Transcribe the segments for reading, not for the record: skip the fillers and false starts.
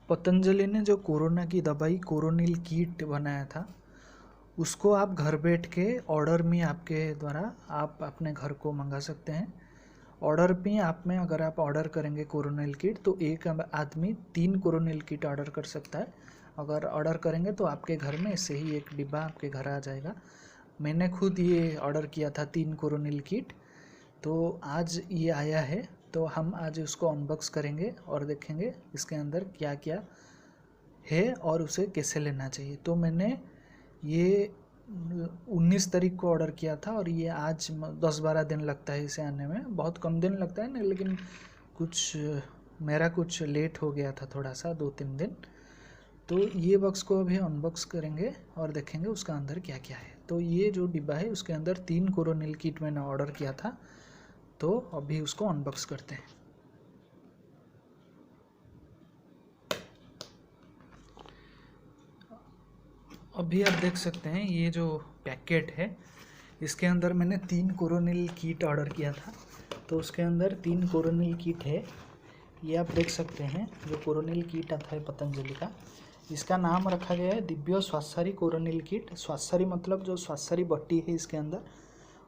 पतंजलि ने जो कोरोना की दवाई कोरोनिल कीट बनाया था, उसको आप घर बैठ के ऑर्डर में आपके द्वारा आप अपने घर को मंगा सकते हैं। ऑर्डर पे आप में अगर आप ऑर्डर करेंगे कोरोनिल कीट तो एक आदमी 3 कोरोनिल कीट ऑर्डर कर सकता है। अगर ऑर्डर करेंगे तो आपके घर में इससे ही एक डिब्बा आपके घर आ जाएगा। मैंने खुद ये ऑर्डर किया था 3 कोरोनिल कीट, तो आज ये आया है। तो हम आज उसको अनबॉक्स करेंगे और देखेंगे इसके अंदर क्या क्या है और उसे कैसे लेना चाहिए। तो मैंने ये 19 तारीख को ऑर्डर किया था और ये आज 10-12 दिन लगता है इसे आने में, बहुत कम दिन लगता है ना, लेकिन मेरा कुछ लेट हो गया था थोड़ा सा, 2-3 दिन। तो ये बॉक्स को अभी अनबॉक्स करेंगे और देखेंगे उसका अंदर क्या क्या है। तो ये जो डिब्बा है उसके अंदर 3 कोरोनिल किट मैंने ऑर्डर किया था, तो अभी उसको अनबॉक्स करते हैं। अभी आप देख सकते हैं ये जो पैकेट है इसके अंदर मैंने 3 कोरोनिल किट ऑर्डर किया था, तो उसके अंदर 3 कोरोनिल किट है। ये आप देख सकते हैं जो कोरोनिल किट आता है पतंजलि का, इसका नाम रखा गया है दिव्य स्वास्थ्यसारी कोरोनिल किट। स्वास्थ्यसारी मतलब जो स्वास्थ्यसारी बट्टी है इसके अंदर,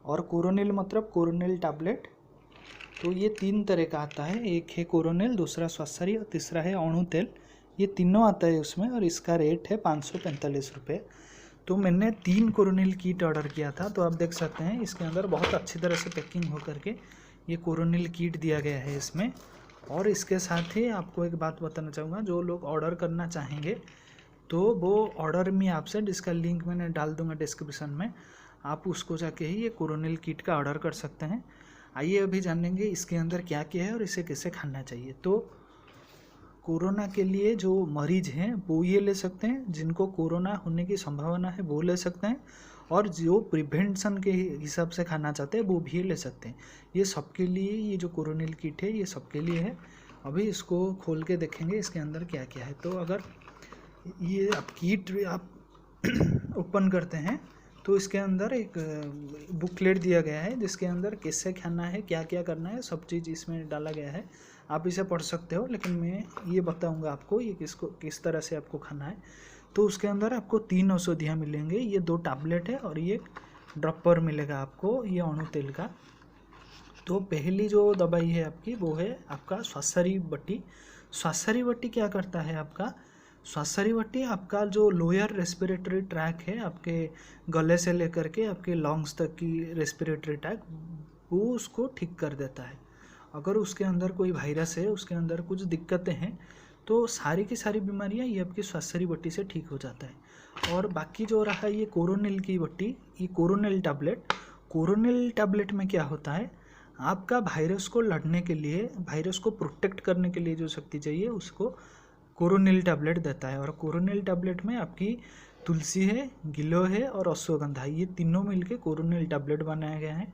और कोरोनिल मतलब कोरोनिल टैबलेट। तो ये 3 तरह का आता है, एक है कोरोनिल, दूसरा स्वास्थ्यसारी और तीसरा है अणु तेल। ये तीनों आता है उसमें और इसका रेट है 545 रुपये। तो मैंने 3 कोरोनिल किट ऑर्डर किया था। तो आप देख सकते हैं इसके अंदर बहुत अच्छी तरह से पैकिंग हो करके ये कोरोनिल किट दिया गया है इसमें। और इसके साथ ही आपको एक बात बताना चाहूँगा, जो लोग ऑर्डर करना चाहेंगे तो वो ऑर्डर में आपसे, जिसका लिंक मैंने डाल दूँगा डिस्क्रिप्शन में, आप उसको जाके ही ये कोरोनिल किट का ऑर्डर कर सकते हैं। आइए अभी जानेंगे इसके अंदर क्या क्या है और इसे कैसे खाना चाहिए। तो कोरोना के लिए जो मरीज हैं वो ये ले सकते हैं, जिनको कोरोना होने की संभावना है वो ले सकते हैं, और जो प्रिवेंशन के हिसाब से खाना चाहते हैं वो भी ले सकते हैं। ये सबके लिए, ये जो कोरोनिल किट है ये सबके लिए है। अभी इसको खोल के देखेंगे इसके अंदर क्या क्या है। तो अगर ये आप किट आप ओपन करते हैं तो इसके अंदर एक बुकलेट दिया गया है जिसके अंदर कैसे खाना है, क्या क्या करना है, सब चीज़ इसमें डाला गया है। आप इसे पढ़ सकते हो, लेकिन मैं ये बताऊंगा आपको ये किस तरह से आपको खाना है। तो उसके अंदर आपको 3 औषधियाँ मिलेंगे, ये 2 टैबलेट है और ये ड्रॉपर मिलेगा आपको ये अणु तेल का। तो पहली जो दवाई है आपकी वो है आपका स्वास्थ्यसारी बट्टी। स्वास्थ्यसारी बट्टी क्या करता है आपका, स्वास्थ्यसारी बट्टी आपका जो लोअर रेस्पिरेटरी ट्रैक है, आपके गले से लेकर के आपके लंग्स तक की रेस्पिरेटरी ट्रैक, वो उसको ठीक कर देता है। अगर उसके अंदर कोई वायरस है, उसके अंदर कुछ दिक्कतें हैं, तो सारी की सारी बीमारियां ये आपकी स्वास्थ्यसारी बट्टी से ठीक हो जाता है। और बाकी जो रहा ये कोरोनिल की बट्टी, ये कोरोनिल टैबलेट। कोरोनिल टैबलेट में क्या होता है, आपका वायरस को लड़ने के लिए, वायरस को प्रोटेक्ट करने के लिए जो शक्ति चाहिए उसको कोरोनिल टैबलेट देता है। और कोरोनिल टैबलेट में आपकी तुलसी है, गिलो है और अश्वगंधा, ये तीनों मिलके कोरोनिल टैबलेट बनाया गया है।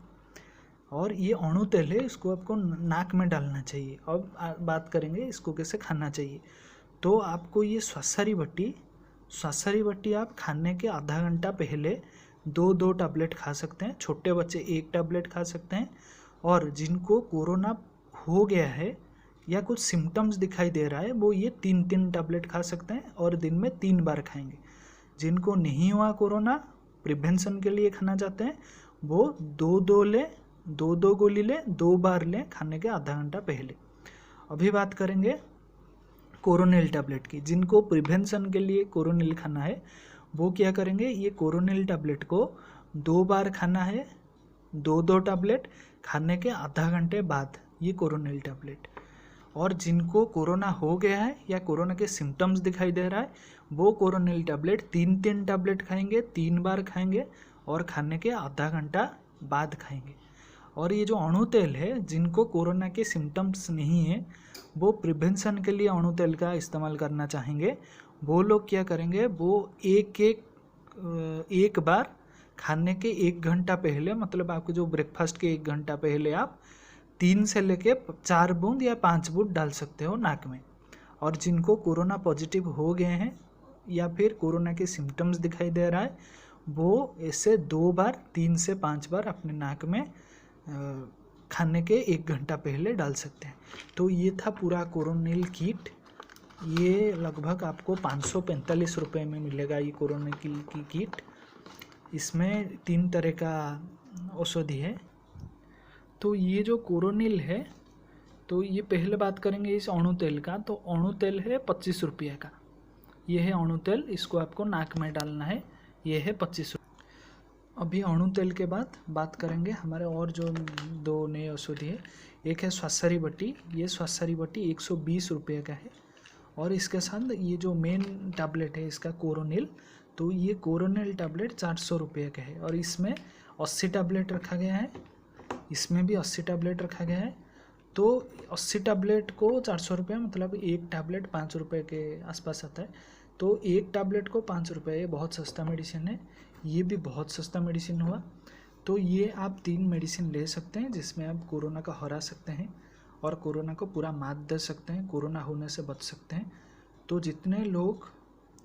और ये अणु तेल है, इसको आपको नाक में डालना चाहिए। अब बात करेंगे इसको कैसे खाना चाहिए। तो आपको ये स्वास्थ्यसारी बट्टी आप खाने के आधा घंटा पहले 2-2 टैबलेट खा सकते हैं। छोटे बच्चे 1 टैबलेट खा सकते हैं, और जिनको कोरोना हो गया है या कुछ सिम्टम्स दिखाई दे रहा है वो ये 3-3 टैबलेट खा सकते हैं और दिन में 3 बार खाएंगे। जिनको नहीं हुआ कोरोना, प्रिवेंशन के लिए खाना चाहते हैं, वो 2-2 गोली ले, 2 बार लें खाने के आधा घंटा पहले। अभी बात करेंगे कोरोनिल टैबलेट की। जिनको प्रिवेंशन के लिए कोरोनिल खाना है वो क्या करेंगे, ये कोरोनिल टैबलेट को 2 बार खाना है, 2-2 टैबलेट खाने के आधा घंटे बाद, ये कोरोनिल टैबलेट। और जिनको कोरोना हो गया है या कोरोना के सिम्टम्स दिखाई दे रहा है वो कोरोनिल टैबलेट 3-3 टैबलेट खाएंगे, 3 बार खाएंगे और खाने के आधा घंटा बाद खाएंगे। और ये जो अणु तेल है, जिनको कोरोना के सिम्टम्स नहीं है वो प्रिवेंशन के लिए अणु तेल का इस्तेमाल करना चाहेंगे, वो लोग क्या करेंगे, वो एक बार खाने के 1 घंटा पहले, मतलब आपके जो ब्रेकफास्ट के 1 घंटा पहले आप 3 से लेके 4 बूंद या 5 बूंद डाल सकते हो नाक में। और जिनको कोरोना पॉजिटिव हो गए हैं या फिर कोरोना के सिम्टम्स दिखाई दे रहा है वो ऐसे 2 बार, 3 से 5 बार अपने नाक में खाने के 1 घंटा पहले डाल सकते हैं। तो ये था पूरा कोरोनिल किट। ये लगभग आपको 545 रुपये में मिलेगा ये कोरोनिल की किट। इसमें 3 तरह का औषधि है। तो ये जो कोरोनिल है, तो ये पहले बात करेंगे इस अणु तेल का। तो अणु तेल है 25 रुपये का, ये है अणु तेल, इसको आपको नाक में डालना है, ये है 25 रुपये। अभी अणु तेल के बाद बात करेंगे हमारे और जो 2 नए औषधि है। एक है स्वासारी बट्टी, ये स्वासारी बट्टी 120 रुपये का है। और इसके साथ ये जो मेन टैबलेट है इसका कोरोनिल, तो ये कोरोनिल टैबलेट 400 रुपये का है। और इसमें 80 टैबलेट रखा गया है, इसमें भी 80 टैबलेट रखा गया है। तो 80 टैबलेट को 400 रुपये, मतलब एक टैबलेट 5 रुपये के आसपास आता है। तो एक टैबलेट को 5 रुपये, ये बहुत सस्ता मेडिसिन है, ये भी बहुत सस्ता मेडिसिन हुआ। तो ये आप 3 मेडिसिन ले सकते हैं जिसमें आप कोरोना को हरा सकते हैं और कोरोना को पूरा मात दे सकते हैं, कोरोना होने से बच सकते हैं। तो जितने लोग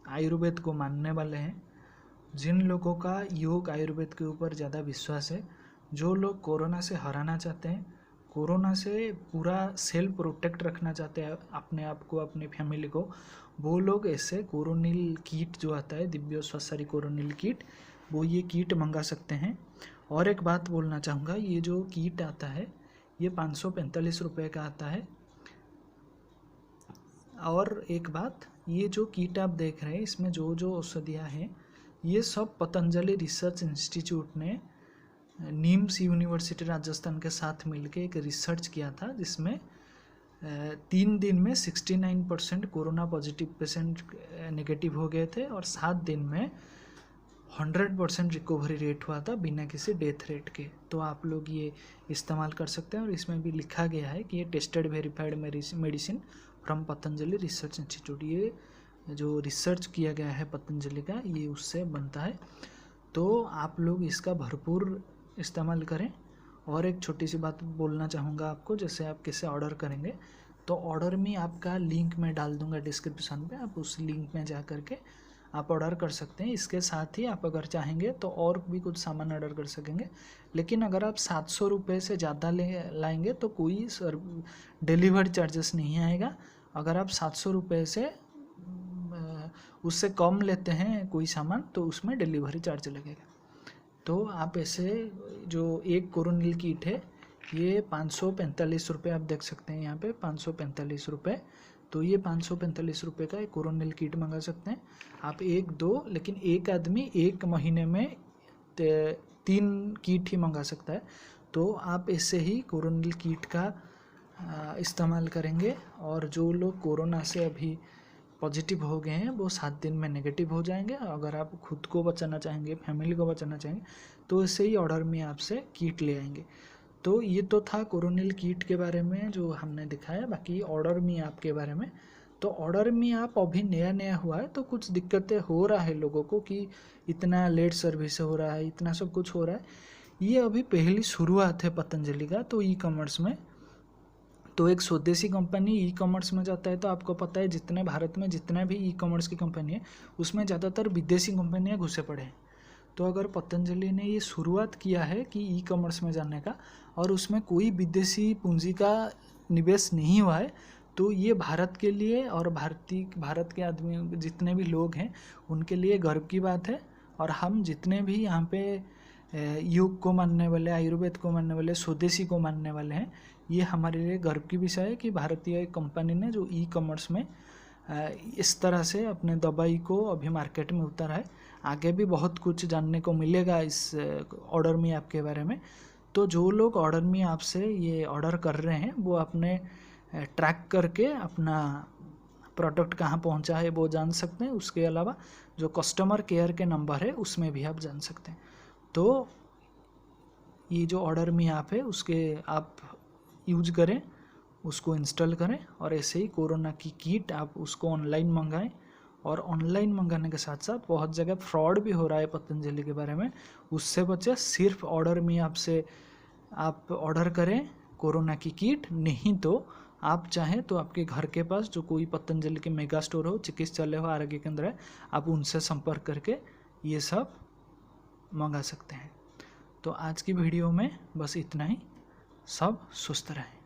आयुर्वेद को मानने वाले हैं, जिन लोगों का योग आयुर्वेद के ऊपर ज़्यादा विश्वास है, जो लोग कोरोना से हराना चाहते हैं, कोरोना से पूरा सेल्फ प्रोटेक्ट रखना चाहते हैं अपने आप को, अपनी फैमिली को, वो लोग ऐसे कोरोनिल किट जो आता है, दिव्य स्वासारी कोरोनिल किट, वो ये किट मंगा सकते हैं। और एक बात बोलना चाहूँगा, ये जो किट आता है ये 545 रुपये का आता है। और एक बात, ये जो किट आप देख रहे हैं इसमें जो जो औषधियाँ हैं, ये सब पतंजलि रिसर्च इंस्टीट्यूट ने नीम्स यूनिवर्सिटी राजस्थान के साथ मिलकर एक रिसर्च किया था, जिसमें 3 दिन में 69% कोरोना पॉजिटिव पेशेंट नेगेटिव हो गए थे और 7 दिन में 100% रिकवरी रेट हुआ था बिना किसी डेथ रेट के। तो आप लोग ये इस्तेमाल कर सकते हैं। और इसमें भी लिखा गया है कि ये tested verified medicine from Patanjali research institute, ये जो रिसर्च किया गया है पतंजलि का, ये उससे बनता है। तो आप लोग इसका भरपूर इस्तेमाल करें। और एक छोटी सी बात बोलना चाहूँगा आपको, जैसे आप किसे ऑर्डर करेंगे तो ऑर्डर में आपका लिंक मैं डाल दूँगा डिस्क्रिप्शन पे, आप उस लिंक में जा कर के आप ऑर्डर कर सकते हैं। इसके साथ ही आप अगर चाहेंगे तो और भी कुछ सामान ऑर्डर कर सकेंगे। लेकिन अगर आप 700 रुपये से ज़्यादा लाएंगे तो कोई डिलीवरी चार्जेस नहीं आएगा। अगर आप 700 रुपये से उससे कम लेते हैं कोई सामान तो उसमें डिलीवरी चार्ज लगेगा। तो आप ऐसे जो एक कोरोनिल किट है ये 545 रुपये, आप देख सकते हैं यहाँ पे 545 रुपये। तो ये 545 रुपये का एक कोरोनिल किट मंगा सकते हैं आप, 1-2, लेकिन एक आदमी 1 महीने में 3 किट ही मंगा सकता है। तो आप ऐसे ही कोरोनिल किट का इस्तेमाल करेंगे। और जो लोग कोरोना से अभी पॉजिटिव हो गए हैं वो 7 दिन में नेगेटिव हो जाएंगे। अगर आप खुद को बचाना चाहेंगे, फैमिली को बचाना चाहेंगे, तो ऐसे ही ऑर्डर में आपसे किट ले आएंगे। तो ये तो था कोरोनिल किट के बारे में जो हमने दिखाया। बाकी ऑर्डर में आपके बारे में, तो ऑर्डर में आप अभी नया नया हुआ है तो कुछ दिक्कतें हो रहा है लोगों को कि इतना लेट सर्विस हो रहा है, इतना सब कुछ हो रहा है। ये अभी पहली शुरुआत है पतंजलि का तो ई कॉमर्स में। तो एक स्वदेशी कंपनी ई कॉमर्स में जाता है तो आपको पता है जितने भारत में जितने भी ई कॉमर्स की कंपनी है उसमें ज़्यादातर विदेशी कंपनियां घुसे पड़े हैं। तो अगर पतंजलि ने ये शुरुआत किया है कि ई कॉमर्स में जाने का और उसमें कोई विदेशी पूंजी का निवेश नहीं हुआ है, तो ये भारत के लिए और भारत के आदमी जितने भी लोग हैं उनके लिए गर्व की बात है। और हम जितने भी यहाँ पे योग को मानने वाले, आयुर्वेद को मानने वाले, स्वदेशी को मानने वाले हैं, ये हमारे लिए गर्व की विषय है कि भारतीय कंपनी ने जो ई कॉमर्स में इस तरह से अपने दवाई को अभी मार्केट में उतारा है। आगे भी बहुत कुछ जानने को मिलेगा इस ऑर्डर में आपके बारे में। तो जो लोग ऑर्डर में आपसे ये ऑर्डर कर रहे हैं वो अपने ट्रैक करके अपना प्रोडक्ट कहाँ पहुँचा है वो जान सकते हैं। उसके अलावा जो कस्टमर केयर के नंबर है उसमें भी आप जान सकते हैं। तो ये जो ऑर्डर में आप है उसके आप यूज करें, उसको इंस्टॉल करें। और ऐसे ही कोरोना की किट आप उसको ऑनलाइन मंगाएं। और ऑनलाइन मंगाने के साथ साथ बहुत जगह फ्रॉड भी हो रहा है पतंजलि के बारे में, उससे बचे। सिर्फ ऑर्डर में आपसे आप ऑर्डर करें कोरोना की किट, नहीं तो आप चाहें तो आपके घर के पास जो कोई पतंजलि के मेगा स्टोर हो, चिकित्सालय हो, आरोग्य केंद्र है, आप उनसे संपर्क करके ये सब मंगा सकते हैं। तो आज की वीडियो में बस इतना ही। सब सुस्त रहें।